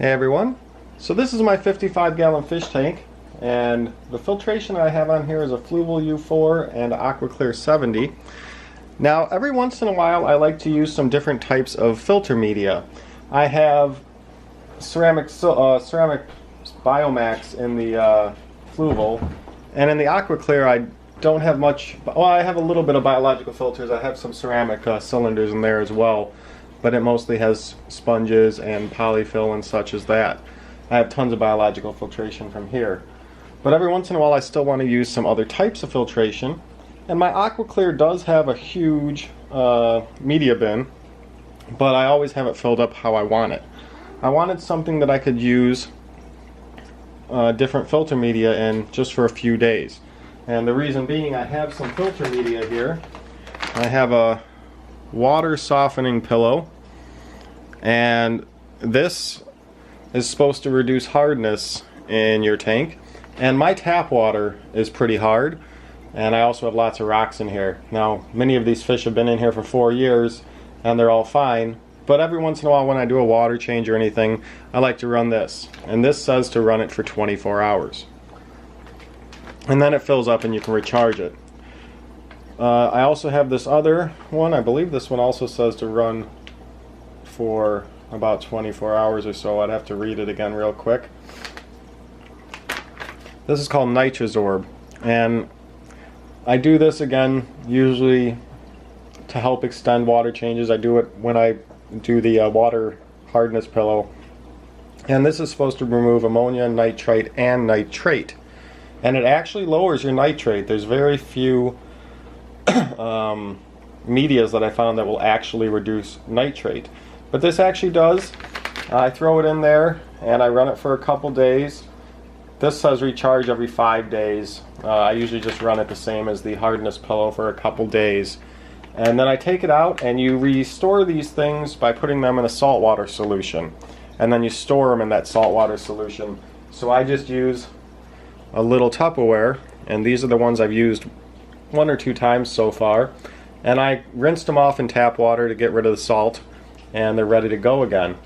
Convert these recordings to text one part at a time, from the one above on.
Hey everyone, so this is my 55-gallon fish tank, and the filtration I have on here is a Fluval U4 and Aquaclear 70. Now every once in a while I like to use some different types of filter media. I have ceramic Biomax in the Fluval, and in the Aquaclear I don't have much. Well, I have a little bit of biological filters. I have some ceramic cylinders in there as well, but it mostly has sponges and polyfill and such as that. I have tons of biological filtration from here. But every once in a while I still want to use some other types of filtration, and my Aquaclear does have a huge media bin, but I always have it filled up how I want it. I wanted something that I could use different filter media in just for a few days. And the reason being, I have some filter media here. I have a water softening pillow, and this is supposed to reduce hardness in your tank, and my tap water is pretty hard, and I also have lots of rocks in here. Now many of these fish have been in here for 4 years and they're all fine, but every once in a while when I do a water change or anything, I like to run this, and this says to run it for 24 hours, and then it fills up and you can recharge it. I also have this other one. I believe this one also says to run for about 24 hours or so. I'd have to read it again real quick. This is called nitrate, and I do this again usually to help extend water changes. I do it when I do the water hardness pillow, and this is supposed to remove ammonia, nitrite, and nitrate, and it actually lowers your nitrate. There's very few medias that I found that will actually reduce nitrate, but this actually does. I throw it in there and I run it for a couple days. This says recharge every 5 days. I usually just run it the same as the hardness pillow for a couple days, and then I take it out, and you restore these things by putting them in a saltwater solution, and then you store them in that saltwater solution. So I just use a little Tupperware, and these are the ones I've used 1 or 2 times so far, and I rinsed them off in tap water to get rid of the salt, and they're ready to go again.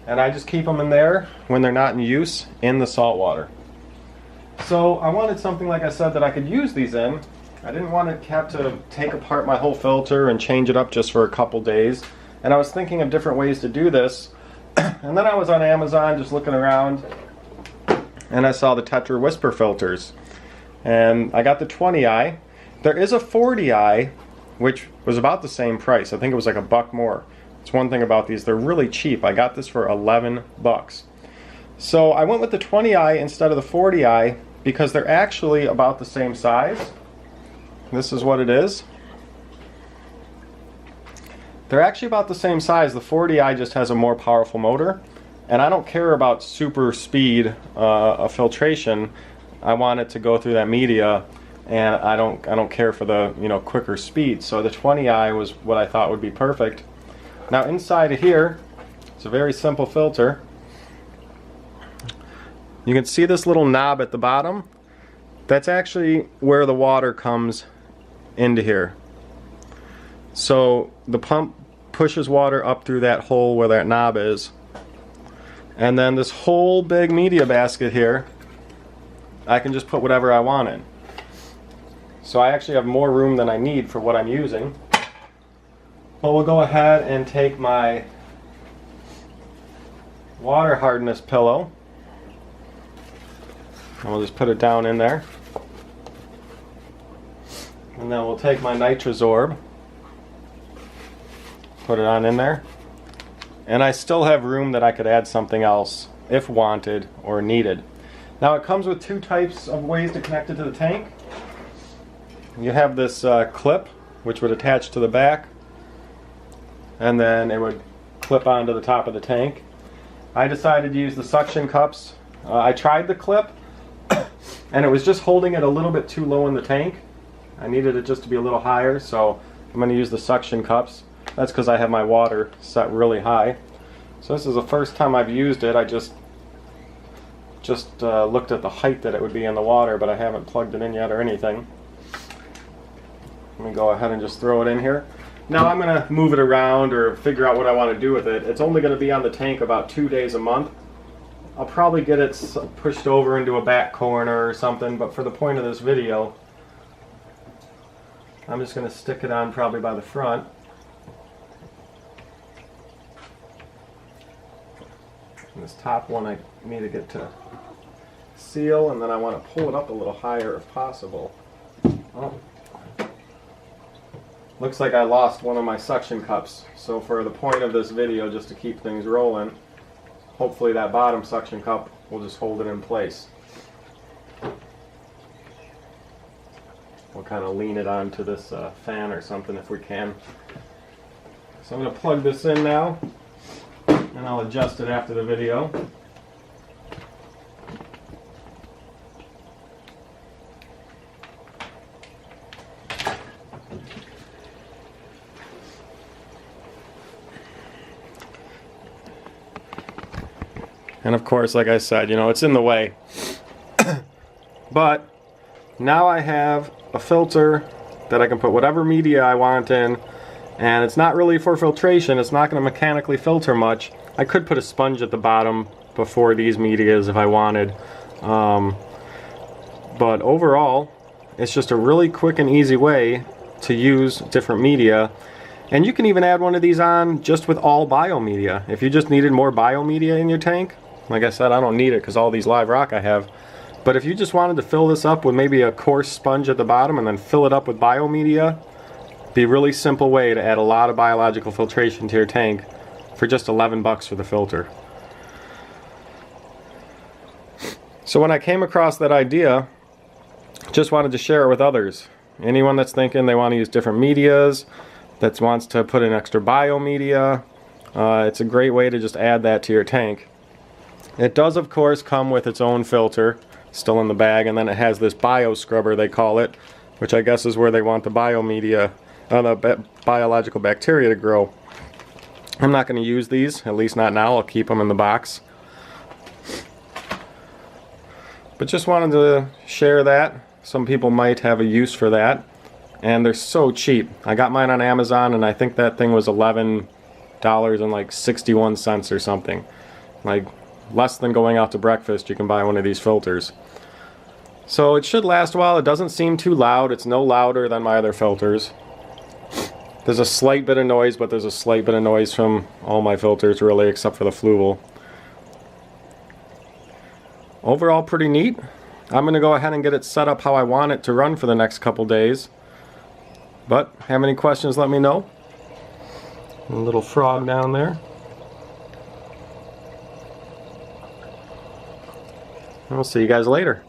And I just keep them in there when they're not in use in the salt water. So I wanted something, like I said, that I could use these in. I didn't want to have to take apart my whole filter and change it up just for a couple days, and I was thinking of different ways to do this. And then I was on Amazon just looking around, and I saw the Tetra Whisper filters, and I got the 20i. There is a 40i, which was about the same price. I think it was like $1 more. It's one thing about these, they're really cheap. I got this for 11 bucks. So I went with the 20i instead of the 40i because they're actually about the same size. This is what it is. They're actually about the same size. The 40i just has a more powerful motor, and I don't care about super speed of filtration. I want it to go through that media, and I don't care for the quicker speed. So the 20i was what I thought would be perfect. Now inside of here, it's a very simple filter. You can see this little knob at the bottom. That's actually where the water comes into here. So the pump pushes water up through that hole where that knob is, and then this whole big media basket here, I can just put whatever I want in. So I actually have more room than I need for what I'm using. But we'll go ahead and take my water hardness pillow, and we'll just put it down in there. And then we'll take my nitrate, put it on in there. And I still have room that I could add something else if wanted or needed. Now it comes with 2 types of ways to connect it to the tank. You have this clip, which would attach to the back, and then it would clip onto the top of the tank. I decided to use the suction cups. I tried the clip, and it was just holding it a little bit too low in the tank. I needed it just to be a little higher, so I'm going to use the suction cups. That's because I have my water set really high. So this is the first time I've used it. I just looked at the height that it would be in the water, but I haven't plugged it in yet or anything. Let me go ahead and just throw it in here. Now I'm going to move it around or figure out what I want to do with it. It's only going to be on the tank about 2 days a month, I'll probably get it pushed over into a back corner or something, but for the point of this video, I'm just going to stick it on probably by the front. And this top one I need to get to seal, and then I want to pull it up a little higher if possible. Oh. Looks like I lost one of my suction cups, so for the point of this video, just to keep things rolling, hopefully that bottom suction cup will just hold it in place. We'll kind of lean it onto this fan or something if we can. So I'm going to plug this in now, and I'll adjust it after the video. And of course, like I said, you know, it's in the way. But now I have a filter that I can put whatever media I want in, and it's not really for filtration. It's not going to mechanically filter much. I could put a sponge at the bottom before these medias if I wanted. But overall, it's just a really quick and easy way to use different media. And you can even add one of these on just with all biomedia. If you just needed more biomedia in your tank, like I said, I don't need it because all these live rock I have. But if you just wanted to fill this up with maybe a coarse sponge at the bottom and then fill it up with biomedia, it'd be a really simple way to add a lot of biological filtration to your tank for just 11 bucks for the filter. So when I came across that idea, just wanted to share it with others. Anyone that's thinking they want to use different medias, that wants to put in extra biomedia, it's a great way to just add that to your tank. It does, of course, come with its own filter, still in the bag, and then it has this bio scrubber, they call it, which I guess is where they want the biomedia, the biological bacteria to grow. I'm not going to use these, at least not now. I'll keep them in the box. But just wanted to share that. Some people might have a use for that, and they're so cheap. I got mine on Amazon, and I think that thing was $11.61 or something. Like, less than going out to breakfast, you can buy one of these filters. So it should last a while. It doesn't seem too loud. It's no louder than my other filters. There's a slight bit of noise, but there's a slight bit of noise from all my filters really, except for the Fluval. Overall, pretty neat. I'm going to go ahead and get it set up how I want it to run for the next couple days. But, have any questions, let me know. A little frog down there. And we'll see you guys later.